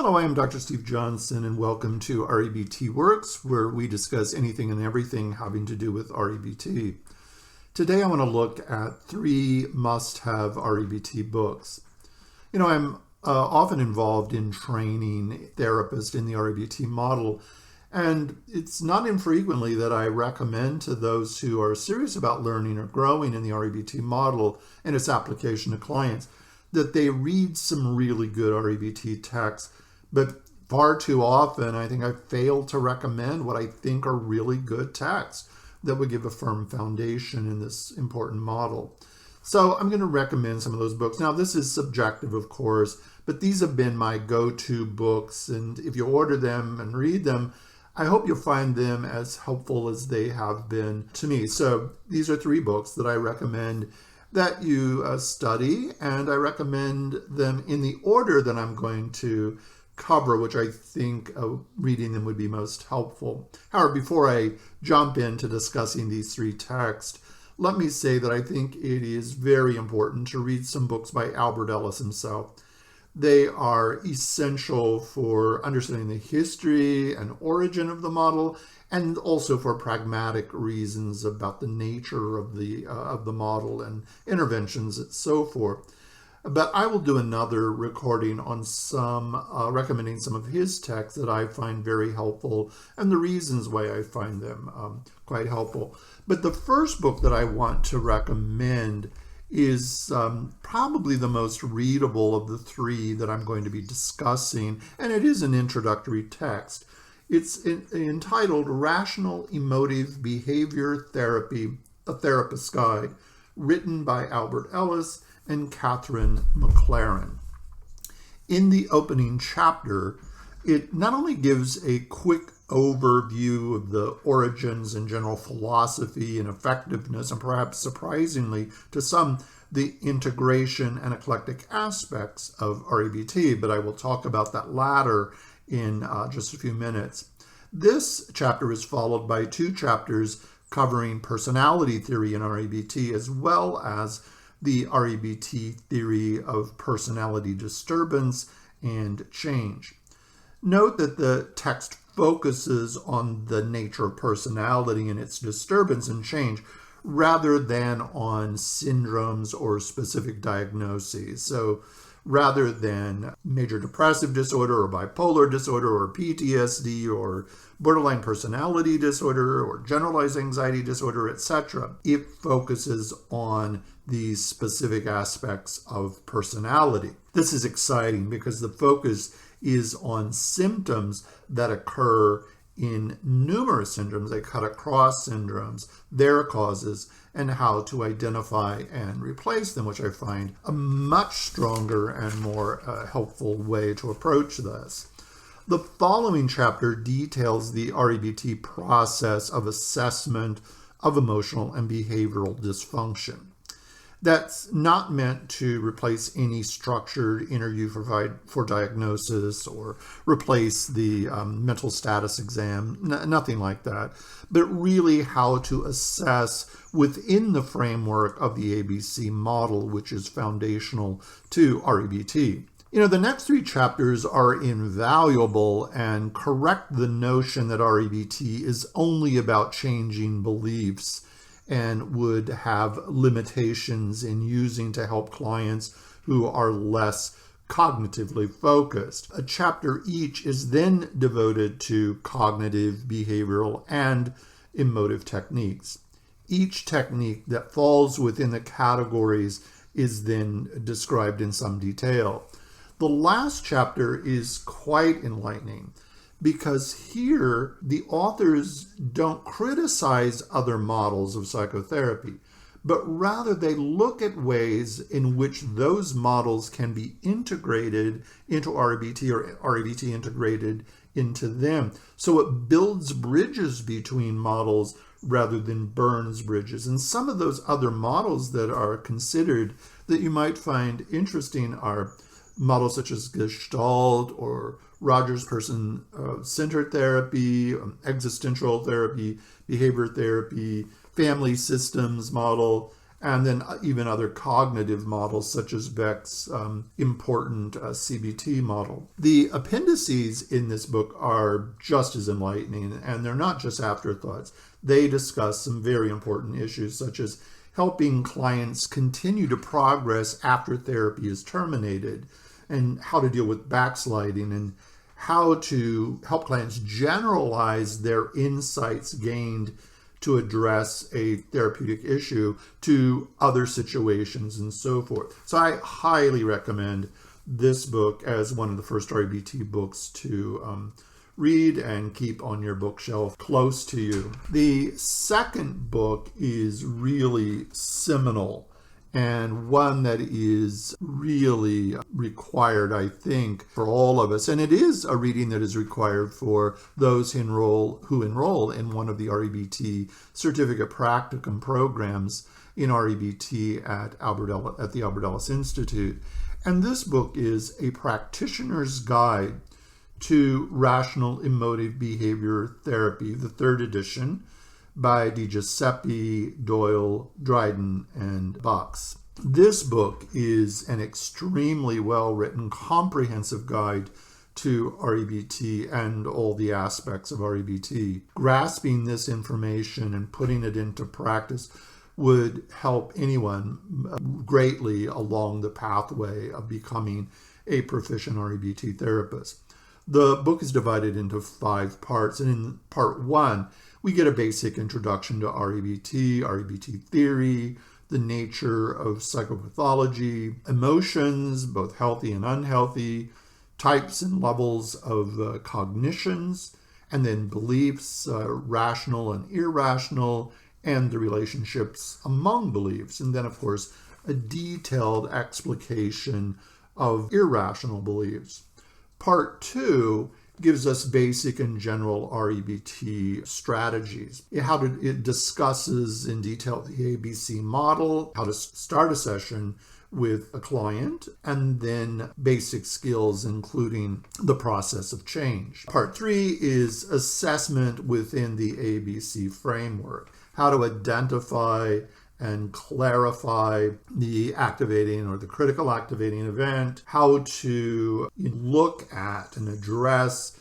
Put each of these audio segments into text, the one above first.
Hello, I am Dr. Steve Johnson, and welcome to REBT Works, where we discuss anything and everything having to do with REBT. Today I want to look at 3 must-have REBT books. I'm often involved in training therapists in the REBT model, and it's not infrequently that I recommend to those who are serious about learning or growing in the REBT model and its application to clients that they read some really good REBT texts. But far too often, I think I fail to recommend what I think are really good texts that would give a firm foundation in this important model. So I'm going to recommend some of those books. Now, this is subjective, of course, but these have been my go-to books. And if you order them and read them, I hope you'll find them as helpful as they have been to me. So these are 3 books that I recommend that you study, and I recommend them in the order that I'm going to cover, which I think reading them would be most helpful. However, before I jump into discussing these 3 texts, let me say that I think it is very important to read some books by Albert Ellis himself. They are essential for understanding the history and origin of the model, and also for pragmatic reasons about the nature of the model and interventions and so forth. But I will do another recording on recommending some of his texts that I find very helpful and the reasons why I find them quite helpful. But the first book that I want to recommend is probably the most readable of the 3 that I'm going to be discussing, and it is an introductory text. It's entitled Rational Emotive Behavior Therapy, A Therapist's Guide, written by Albert Ellis and Catherine McLaren. In the opening chapter, it not only gives a quick overview of the origins and general philosophy and effectiveness, and perhaps surprisingly to some, the integration and eclectic aspects of REBT, but I will talk about that latter in just a few minutes. This chapter is followed by 2 chapters covering personality theory in REBT, as well as the REBT theory of personality disturbance and change. Note that the text focuses on the nature of personality and its disturbance and change, rather than on syndromes or specific diagnoses. So rather than major depressive disorder or bipolar disorder or PTSD or borderline personality disorder or generalized anxiety disorder, etc., it focuses on these specific aspects of personality. This is exciting because the focus is on symptoms that occur in numerous syndromes. They cut across syndromes, their causes, and how to identify and replace them, which I find a much stronger and more helpful way to approach this. The following chapter details the REBT process of assessment of emotional and behavioral dysfunction. That's not meant to replace any structured interview for diagnosis or replace the mental status exam, nothing like that, but really how to assess within the framework of the ABC model, which is foundational to REBT. The next 3 chapters are invaluable and correct the notion that REBT is only about changing beliefs and would have limitations in using to help clients who are less cognitively focused. A chapter each is then devoted to cognitive, behavioral, and emotive techniques. Each technique that falls within the categories is then described in some detail. The last chapter is quite enlightening, because here the authors don't criticize other models of psychotherapy, but rather they look at ways in which those models can be integrated into REBT or REBT integrated into them. So it builds bridges between models rather than burns bridges. And some of those other models that are considered that you might find interesting are models such as Gestalt or Rogers person-centered therapy, existential therapy, behavior therapy, family systems model, and then even other cognitive models such as Beck's important CBT model. The appendices in this book are just as enlightening, and they're not just afterthoughts. They discuss some very important issues such as helping clients continue to progress after therapy is terminated, and how to deal with backsliding, and how to help clients generalize their insights gained to address a therapeutic issue to other situations and so forth. So I highly recommend this book as one of the first REBT books to read and keep on your bookshelf close to you. The second book is really seminal and one that is really required, I think, for all of us. And it is a reading that is required for those who enroll in one of the REBT certificate practicum programs in REBT at the Albert Ellis Institute. And this book is A Practitioner's Guide to Rational Emotive Behavior Therapy, the third edition, by DiGiuseppe, Doyle, Dryden, and Bucks. This book is an extremely well-written, comprehensive guide to REBT and all the aspects of REBT. Grasping this information and putting it into practice would help anyone greatly along the pathway of becoming a proficient REBT therapist. The book is divided into 5 parts, and in part 1, we get a basic introduction to REBT theory, the nature of psychopathology, emotions, both healthy and unhealthy, types and levels of cognitions, and then beliefs, rational and irrational, and the relationships among beliefs. And then, of course, a detailed explication of irrational beliefs. Part 2 gives us basic and general REBT strategies. It discusses in detail the ABC model, how to start a session with a client, and then basic skills, including the process of change. Part 3 is assessment within the ABC framework, how to identify and clarify the activating or the critical activating event, how to look at and address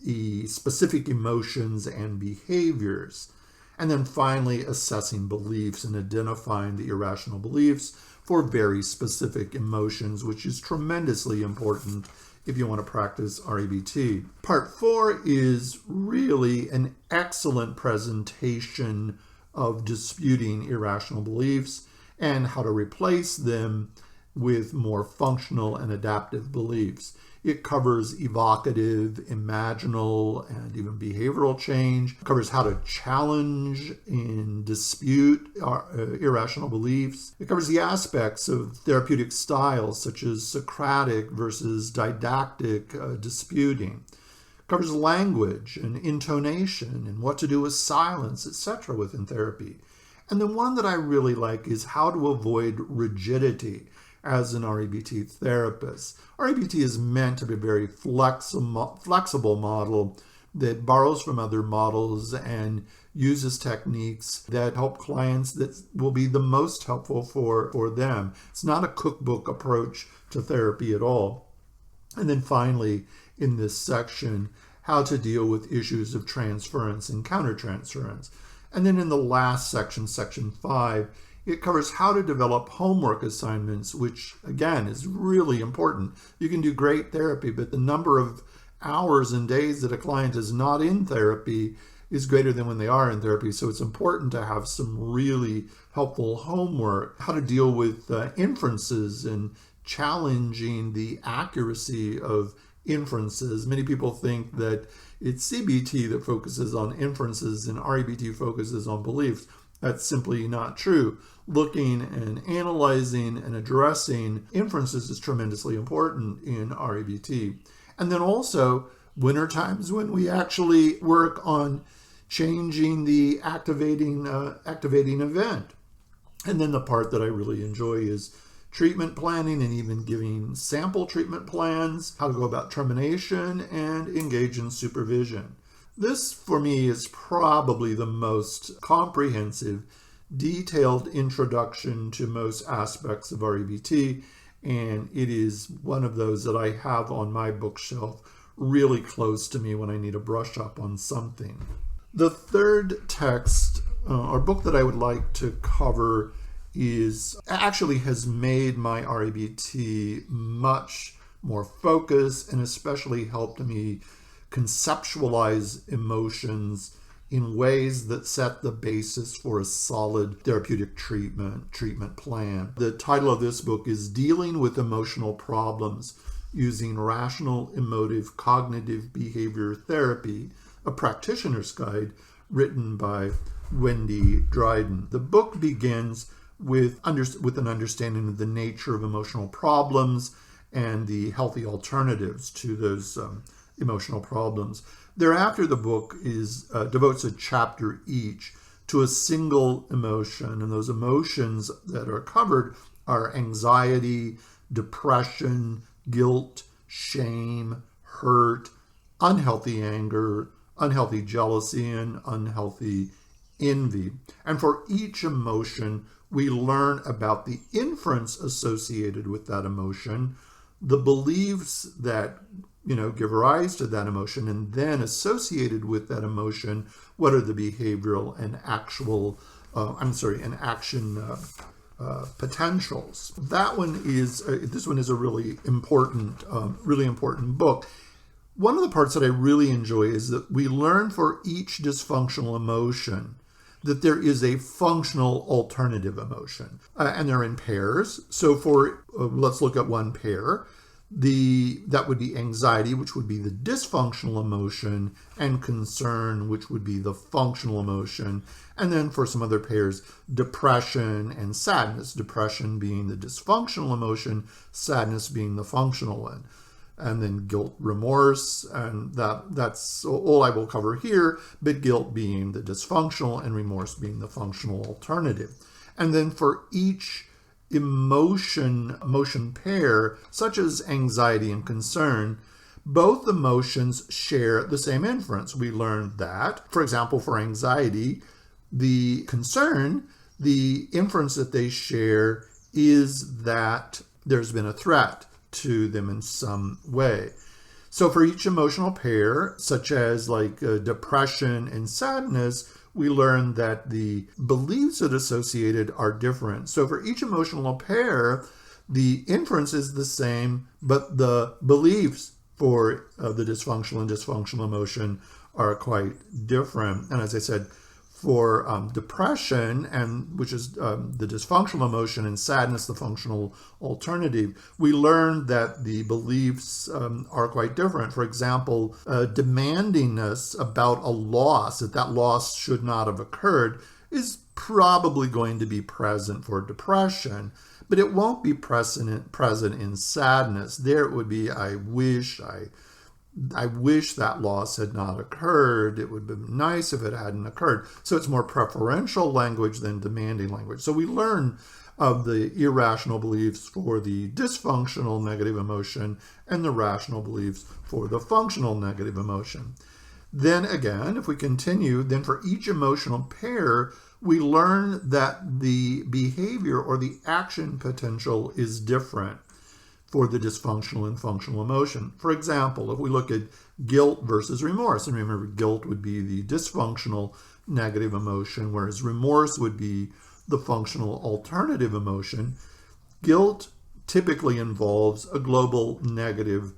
the specific emotions and behaviors, and then finally assessing beliefs and identifying the irrational beliefs for very specific emotions, which is tremendously important if you want to practice REBT. Part 4 is really an excellent presentation of disputing irrational beliefs and how to replace them with more functional and adaptive beliefs. It covers evocative, imaginal, and even behavioral change. It covers how to challenge and dispute irrational beliefs. It covers the aspects of therapeutic styles such as Socratic versus didactic disputing. Covers language and intonation and what to do with silence, etc. within therapy. And the one that I really like is how to avoid rigidity as an REBT therapist. REBT is meant to be a very flexible model that borrows from other models and uses techniques that help clients that will be the most helpful for them. It's not a cookbook approach to therapy at all. And then finally, in this section, how to deal with issues of transference and countertransference. And then in the last section, section 5, it covers how to develop homework assignments, which again is really important. You can do great therapy, but the number of hours and days that a client is not in therapy is greater than when they are in therapy. So it's important to have some really helpful homework, how to deal with inferences and challenging the accuracy of inferences. Many people think that it's CBT that focuses on inferences and REBT focuses on beliefs. That's simply not true. Looking and analyzing and addressing inferences is tremendously important in REBT. And then also, winter times when we actually work on changing the activating event. And then the part that I really enjoy is treatment planning and even giving sample treatment plans, how to go about termination, and engage in supervision. This, for me, is probably the most comprehensive, detailed introduction to most aspects of REBT, and it is one of those that I have on my bookshelf really close to me when I need a brush up on something. The third text or book that I would like to cover has made my REBT much more focused and especially helped me conceptualize emotions in ways that set the basis for a solid therapeutic treatment plan. The title of this book is Dealing with Emotional Problems Using Rational Emotive Cognitive Behavior Therapy, a Practitioner's Guide, written by Wendy Dryden. The book begins with an understanding of the nature of emotional problems and the healthy alternatives to those emotional problems. Thereafter, the book devotes a chapter each to a single emotion, and those emotions that are covered are anxiety, depression, guilt, shame, hurt, unhealthy anger, unhealthy jealousy, and unhealthy envy. And for each emotion, we learn about the inference associated with that emotion, the beliefs that give rise to that emotion, and then associated with that emotion, what are the behavioral and action potentials. This one is a really important book. One of the parts that I really enjoy is that we learn for each dysfunctional emotion that there is a functional alternative emotion, and they're in pairs. So let's look at one pair. That would be anxiety, which would be the dysfunctional emotion, and concern, which would be the functional emotion. And then for some other pairs, depression and sadness, depression being the dysfunctional emotion, sadness being the functional one. And then guilt, remorse, and that's all I will cover here, but guilt being the dysfunctional and remorse being the functional alternative. And then for each emotion pair, such as anxiety and concern, both emotions share the same inference. We learned that, for example, for anxiety, the concern, the inference that they share is that there's been a threat to them in some way. So for each emotional pair, such as depression and sadness, we learn that the beliefs that are associated are different. So for each emotional pair, the inference is the same, but the beliefs for the dysfunctional and dysfunctional emotion are quite different. And as I said, for depression, which is the dysfunctional emotion, and sadness, the functional alternative, we learned that the beliefs are quite different. For example, demandingness about a loss, that loss should not have occurred, is probably going to be present for depression, but it won't be present in sadness. There it would be, I wish that loss had not occurred. It would have been nice if it hadn't occurred. So it's more preferential language than demanding language. So we learn of the irrational beliefs for the dysfunctional negative emotion and the rational beliefs for the functional negative emotion. Then again, if we continue, then for each emotional pair, we learn that the behavior or the action potential is different for the dysfunctional and functional emotion. For example, if we look at guilt versus remorse, and remember, guilt would be the dysfunctional negative emotion, whereas remorse would be the functional alternative emotion. Guilt typically involves a global negative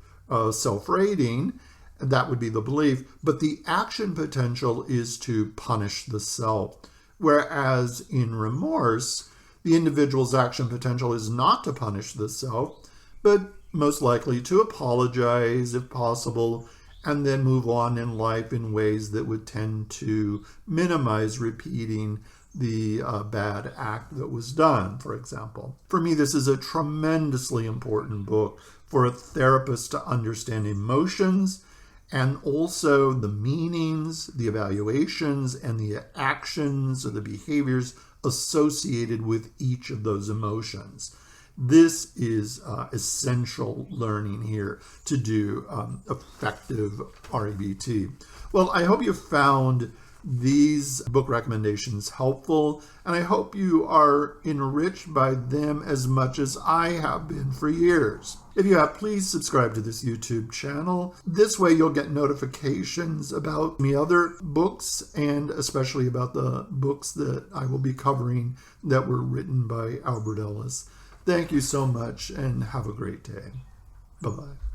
self-rating, and that would be the belief, but the action potential is to punish the self. Whereas in remorse, the individual's action potential is not to punish the self, but most likely to apologize if possible, and then move on in life in ways that would tend to minimize repeating the bad act that was done, for example. For me, this is a tremendously important book for a therapist to understand emotions and also the meanings, the evaluations, and the actions or the behaviors associated with each of those emotions. This is essential learning here to do effective REBT. Well, I hope you found these book recommendations helpful, and I hope you are enriched by them as much as I have been for years. If you have, please subscribe to this YouTube channel. This way you'll get notifications about me other books, and especially about the books that I will be covering that were written by Albert Ellis. Thank you so much, and have a great day. Bye-bye.